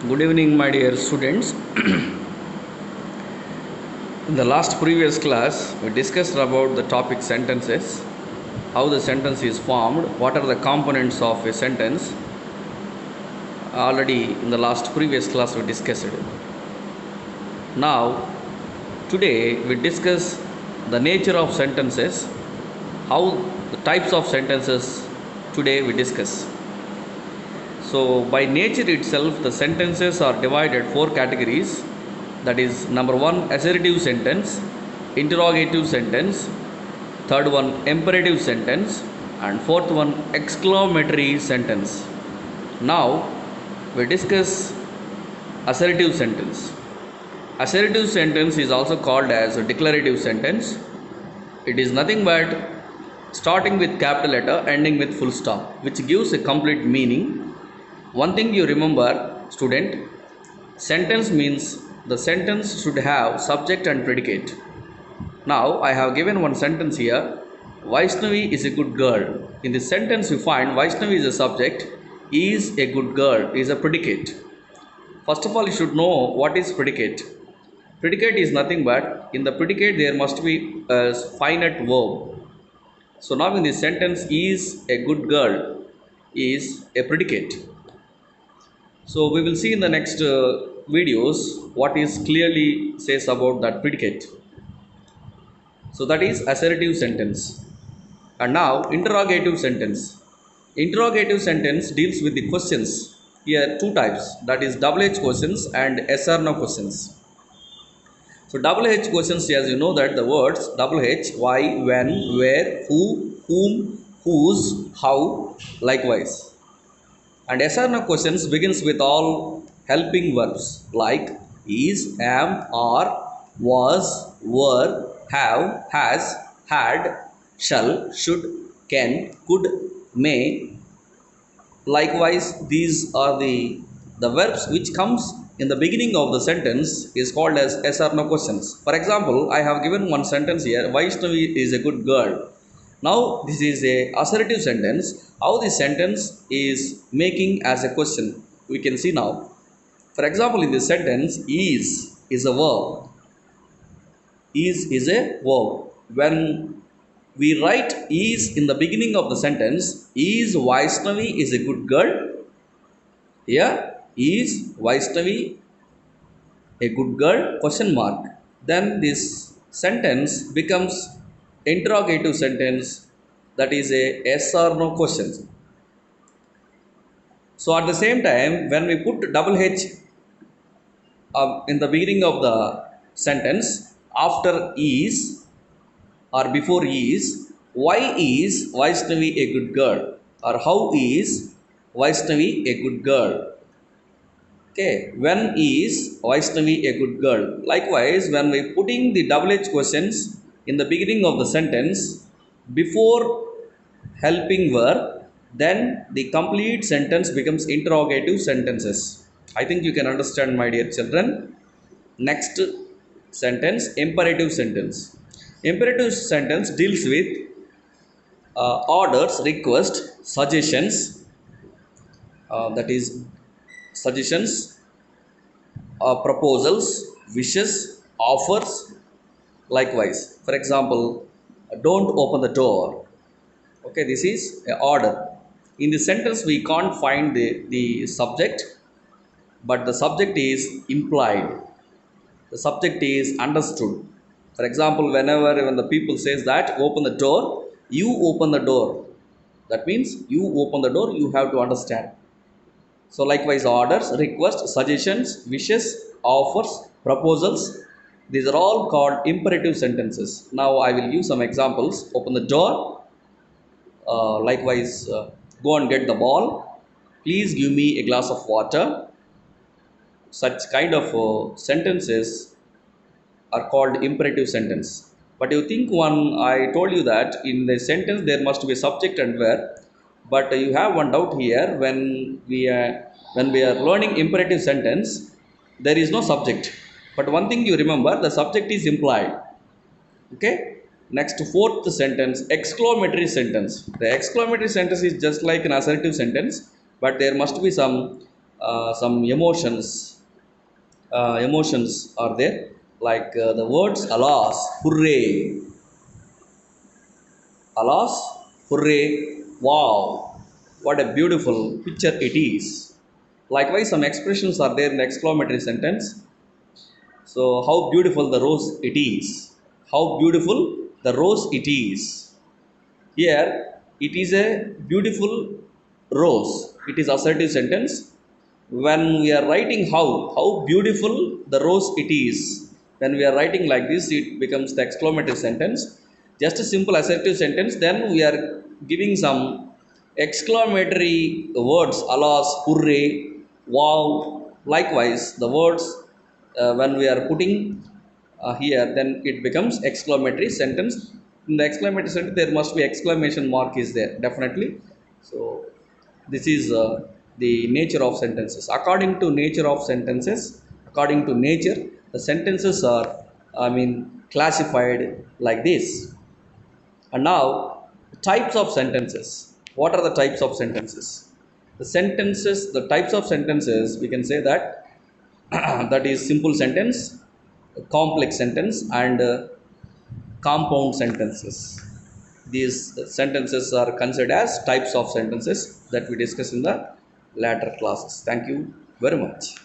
Good evening, my dear students. In the last previous class, we discussed about the topic sentences, how the sentence is formed, what are the components of a sentence. Already in the last previous class, we discussed it. Now, today we discuss the nature of sentences, how the types of sentences today we discuss. So, by nature itself, the sentences are divided four categories. That is, number one, assertive sentence, interrogative sentence, third one, imperative sentence, and fourth one, exclamatory sentence. Now, we discuss assertive sentence. Assertive sentence is also called as a declarative sentence. It is nothing but starting with capital letter, ending with full stop, which gives a complete meaning. One thing you remember, student, sentence means the sentence should have subject and predicate. Now, I have given one sentence here. Vaishnavi is a good girl. In this sentence, you find Vaishnavi is a subject, is a good girl is a predicate. First of all, you should know what is predicate. Predicate is nothing but in the predicate there must be a finite verb. So now in this sentence, is a good girl is a predicate. So we will see in the next videos what is clearly says about that predicate. So that is assertive sentence. And now interrogative sentence. Interrogative sentence deals with the questions. Here two types, that is double H questions and yes or no questions. So double H questions, as you know that the words double H, why, when, where, who, whom, whose, how, likewise. And yes or no questions begins with all helping verbs like is, am, are, was, were, have, has, had, shall, should, can, could, may. Likewise, these are the verbs which comes in the beginning of the sentence is called as yes or no questions. For example, I have given one sentence here, Vaishnavi is a good girl. Now, this is a assertive sentence. How this sentence is making as a question, we can see now. For example, in this sentence, is a verb. Is a verb. When we write is in the beginning of the sentence, is Vaishnavi is a good girl. Here, is Vaishnavi a good girl? Question mark. Then this sentence becomes interrogative sentence, that is a yes or no question. So at the same time, when we put double H in the beginning of the sentence, after is or before is, why is Vaishnavi a good girl? Or how is Vaishnavi a good girl? Okay, when is Vaishnavi a good girl? Likewise, when we putting the double H questions in the beginning of the sentence before helping verb, then the complete sentence becomes interrogative sentences. I think you can understand, my dear children. Next sentence, imperative sentence. Imperative sentence deals with orders, request, suggestions, that is suggestions, proposals, wishes, offers. Likewise, for example, don't open the door. Okay, this is an order. In the sentence, we can't find the subject, but the subject is implied. The subject is understood. For example, when the people says that open the door, you open the door. That means you open the door, you have to understand. So likewise, orders, requests, suggestions, wishes, offers, proposals, these are all called imperative sentences. Now I will give some examples. Open the door. Likewise, go and get the ball. Please give me a glass of water. Such kind of sentences are called imperative sentence. But you think one, I told you that in the sentence there must be subject and verb. But you have one doubt here. When we are learning imperative sentence, there is no subject. But one thing you remember, the subject is implied. Okay. Next, fourth sentence, exclamatory sentence. The exclamatory sentence is just like an assertive sentence, but there must be some some emotions are there, like the words alas, hooray, alas, hooray, wow, what a beautiful picture it is. Likewise, some expressions are there in the exclamatory sentence. So, how beautiful the rose it is, how beautiful the rose it is. Here, it is a beautiful rose. It is assertive sentence. When we are writing how beautiful the rose it is, when we are writing like this, it becomes the exclamative sentence. Just a simple assertive sentence, then we are giving some exclamatory words, alas, hooray, wow. Likewise, the words when we are putting here, then it becomes exclamatory sentence. In the exclamatory sentence, there must be exclamation mark is there definitely. So this is the nature of sentences. According to nature of sentences, according to nature, the sentences are, I mean, classified like this. And now, types of sentences. What are the types of sentences? The sentences, the types of sentences, we can say that that is simple sentence, complex sentence, and compound sentences. These sentences are considered as types of sentences that we discuss in the later classes. Thank you very much.